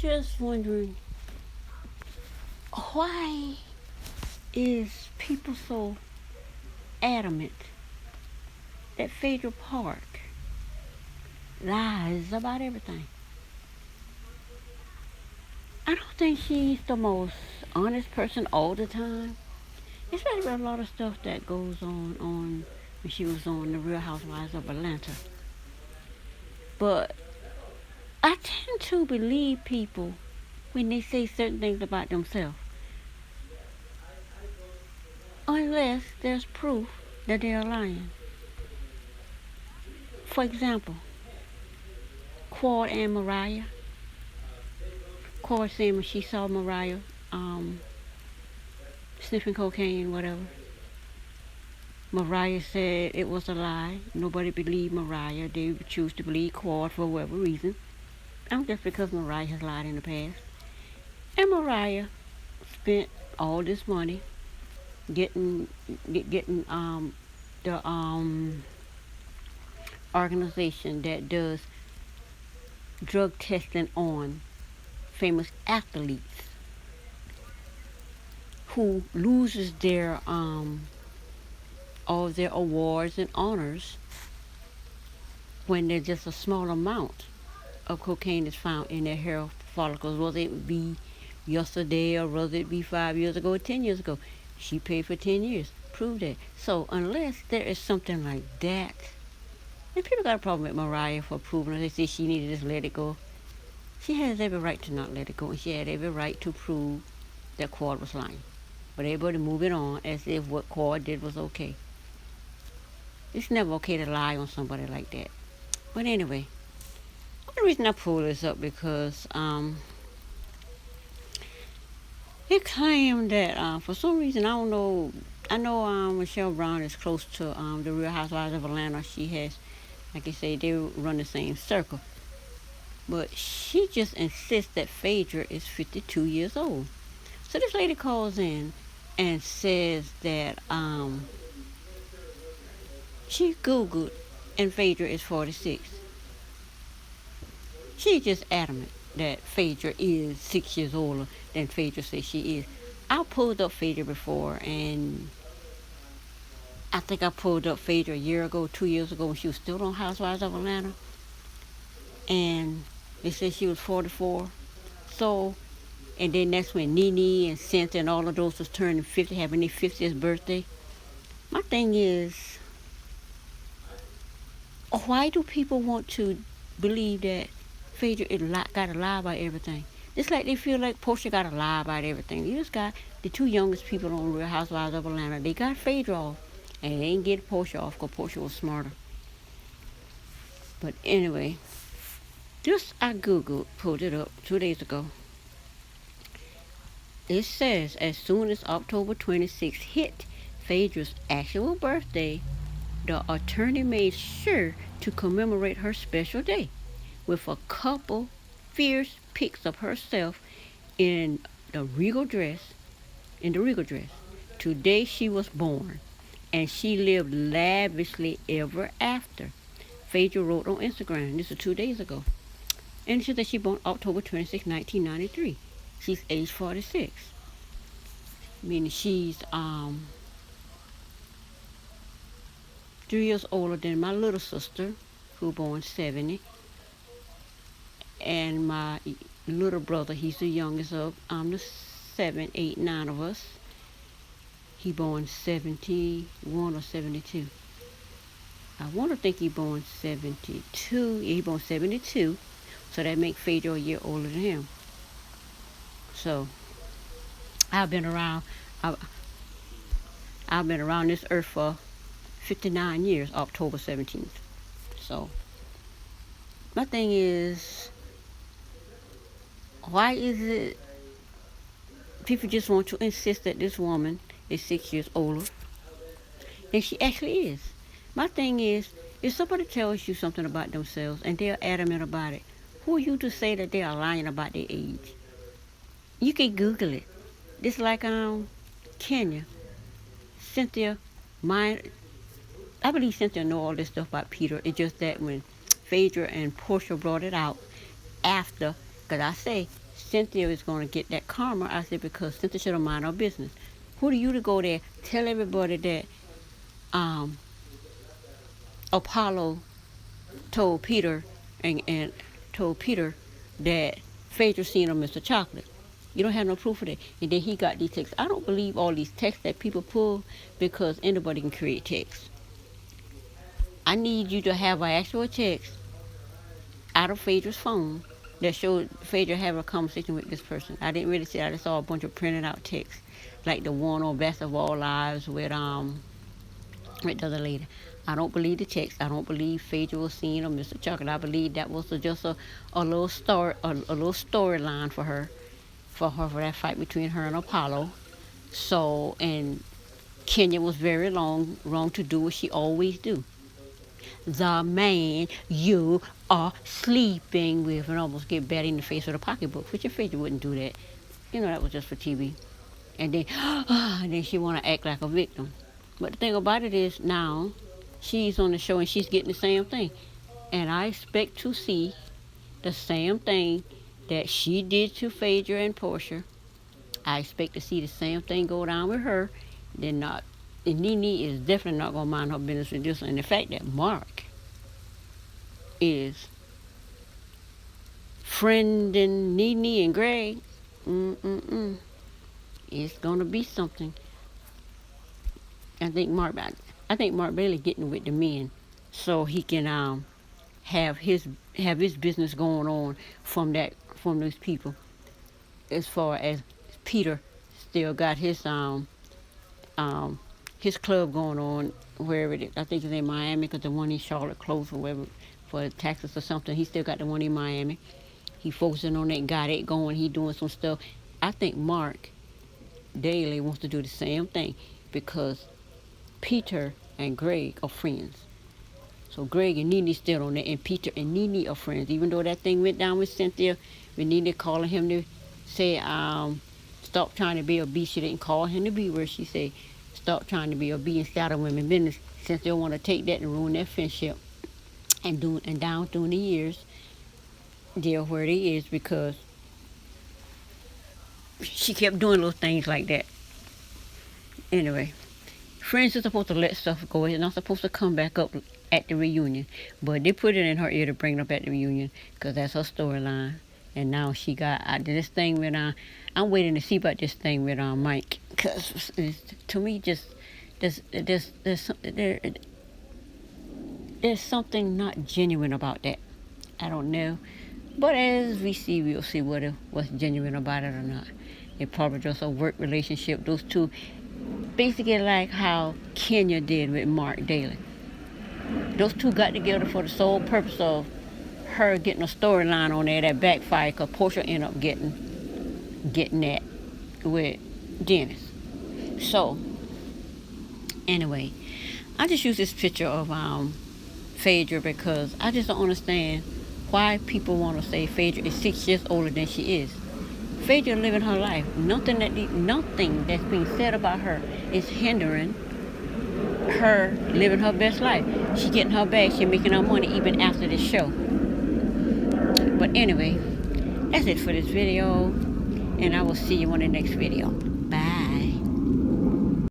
just wondering, why is people so adamant that Phaedra Park lies about everything? I don't think she's the most honest person all the time. Especially with a lot of stuff that goes on when she was on The Real Housewives of Atlanta. But I tend to believe people when they say certain things about themselves, unless there's proof that they are lying. For example, Claude and Mariah. Claude saying when she saw Mariah sniffing cocaine, whatever. Mariah said it was a lie. Nobody believed Mariah. They would choose to believe Claude for whatever reason. Just because Mariah has lied in the past. And Mariah spent all this money getting the organization that does drug testing on famous athletes who loses their all their awards and honors when there's just a small amount of cocaine is found in their hair follicles, whether it be yesterday or whether it be 5 years ago or 10 years ago. She paid for 10 years. Prove that. So unless there is something like that, and people got a problem with Mariah for proving it, they say she needed to just let it go. She has every right to not let it go, and she had every right to prove that Claude was lying. But everybody moving on as if what Claude did was okay. It's never okay to lie on somebody like that. But anyway, the reason I pulled this up because it claimed that for some reason, I don't know, I know Michelle Brown is close to the Real Housewives of Atlanta. She has, like I say, they run the same circle. But she just insists that Phaedra is 52 years old. So this lady calls in and says that she Googled and Phaedra is 46. She's just adamant that Phaedra is 6 years older than Phaedra says she is. I pulled up Phaedra before, and I think I pulled up Phaedra a year ago, 2 years ago, when she was still on Housewives of Atlanta. And they said she was 44. So, and then that's when Nene and Cynthia and all of those was turning 50, having their 50th birthday. My thing is, why do people want to believe that Phaedra got to lie about everything? It's like they feel like Portia got to lie about everything. You just got the two youngest people on Real Housewives of Atlanta. They got Phaedra off, and they ain't get Portia off because Portia was smarter. But anyway, I Googled, pulled it up 2 days ago. It says as soon as October 26th hit Phaedra's actual birthday, the attorney made sure to commemorate her special day with a couple fierce pics of herself in the regal dress. Today she was born, and she lived lavishly ever after. Phaedra wrote on Instagram. This was 2 days ago. And she said she born October 26, 1993. She's age 46. Meaning she's 3 years older than my little sister, who born 70. And my little brother, he's the youngest of the 7, 8, 9 of us. He born 71 or 72. I want to think he born 72. Yeah, he born 72. So that makes Phaedra a year older than him. So I've been around this earth for 59 years, October 17th. So my thing is, why is it people just want to insist that this woman is 6 years older than she actually is? My thing is, if somebody tells you something about themselves and they're adamant about it, who are you to say that they are lying about their age? You can Google it. Just like Kenya, Cynthia, I believe Cynthia know all this stuff about Peter. It's just that when Phaedra and Portia brought it out after, Because I say Cynthia is going to get that karma. I said, because Cynthia should have mind her business. Who are you to go there, tell everybody that Apollo told Peter and told Peter that Phaedra seen him Mr. Chocolate. You don't have no proof of that. And then he got these texts. I don't believe all these texts that people pull because anybody can create texts. I need you to have an actual text out of Phaedra's phone that showed Phaedra having a conversation with this person. I didn't really see it. I just saw a bunch of printed out texts, like the one on Best of All Lives with the other lady. I don't believe the text. I don't believe Phaedra was seeing Mr. Chocolate. I believe that was just a little story, a little storyline for that fight between her and Apollo. So, and Kenya was very wrong to do what she always do. The man you are sleeping with, and almost get Betty in the face with a pocketbook, which your Phaedra wouldn't do that. You know, that was just for TV. And then she want to act like a victim. But the thing about it is now she's on the show and she's getting the same thing. And I expect to see the same thing that she did to Phaedra and Portia. I expect to see the same thing go down with her. Then not. And Nene is definitely not going to mind her business with this one. And the fact that Mark is friending Nene and Greg, it's going to be something. I think Mark Bailey getting with the men so he can have his business going on from those people. As far as Peter still got his club going on wherever it is. I think it's in Miami because the one in Charlotte closed or whatever for taxes or something. He still got the one in Miami. He focusing on that, got it going. He doing some stuff. I think Mark Daly wants to do the same thing because Peter and Greg are friends. So Greg and Nene still on there, and Peter and Nene are friends. Even though that thing went down with Cynthia, with Nene calling him to say, stop trying to be a B. She didn't call him to be where she said, stop trying to be a B inside of women's business. Cynthia want to take that and ruin their friendship. And down through the years, they're where they is because she kept doing little things like that. Anyway, friends are supposed to let stuff go. It's not supposed to come back up at the reunion. But they put it in her ear to bring it up at the reunion because that's her storyline. And now she got this thing with I'm waiting to see about this thing with Mike because to me just there's something not genuine about that. I don't know, but as we see, we'll see what's genuine about it or not. It probably just a work relationship. Those two, basically like how Kenya did with Mark Daly. Those two got together for the sole purpose of her getting a storyline on there that backfired because Portia ended up getting that with Dennis. So, anyway, I just use this picture of Phaedra because I just don't understand why people want to say Phaedra is 6 years older than she is. Phaedra living her life. Nothing that's being said about her is hindering her living her best life. She getting her bag. She making her money even after this show. But anyway, that's it for this video, and I will see you on the next video.